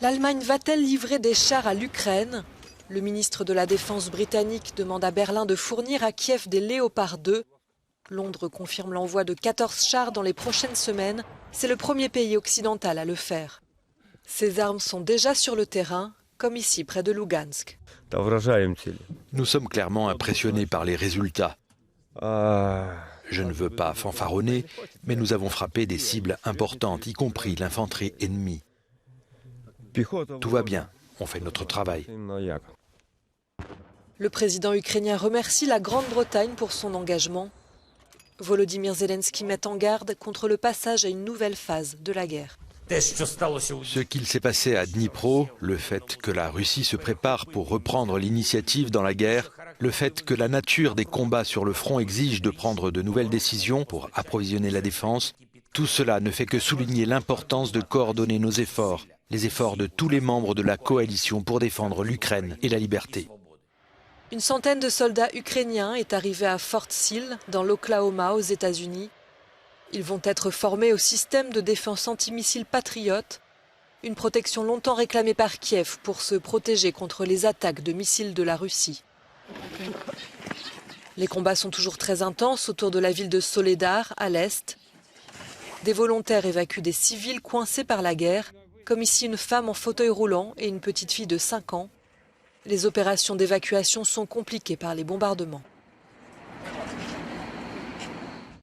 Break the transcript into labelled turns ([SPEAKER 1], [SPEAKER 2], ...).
[SPEAKER 1] L'Allemagne va-t-elle livrer des chars à l'Ukraine? Le ministre de la Défense britannique demande à Berlin de fournir à Kiev des Léopard 2. Londres confirme l'envoi de 14 chars dans les prochaines semaines. C'est le premier pays occidental à le faire. Ces armes sont déjà sur le terrain, comme ici près de Lugansk.
[SPEAKER 2] Nous sommes clairement impressionnés par les résultats. Je ne veux pas fanfaronner, mais nous avons frappé des cibles importantes, y compris l'infanterie ennemie. Tout va bien, on fait notre travail.
[SPEAKER 1] Le président ukrainien remercie la Grande-Bretagne pour son engagement. Volodymyr Zelensky met en garde contre le passage à une nouvelle phase de la guerre.
[SPEAKER 2] Ce qu'il s'est passé à Dnipro, le fait que la Russie se prépare pour reprendre l'initiative dans la guerre, le fait que la nature des combats sur le front exige de prendre de nouvelles décisions pour approvisionner la défense, tout cela ne fait que souligner l'importance de coordonner nos efforts, les efforts de tous les membres de la coalition pour défendre l'Ukraine et la liberté.
[SPEAKER 1] Une centaine de soldats ukrainiens est arrivée à Fort Sill, dans l'Oklahoma, aux États-Unis. Ils vont être formés au système de défense antimissile Patriot, une protection longtemps réclamée par Kiev pour se protéger contre les attaques de missiles de la Russie. Les combats sont toujours très intenses autour de la ville de Soledar, à l'est. Des volontaires évacuent des civils coincés par la guerre, comme ici une femme en fauteuil roulant et une petite fille de 5 ans. Les opérations d'évacuation sont compliquées par les bombardements.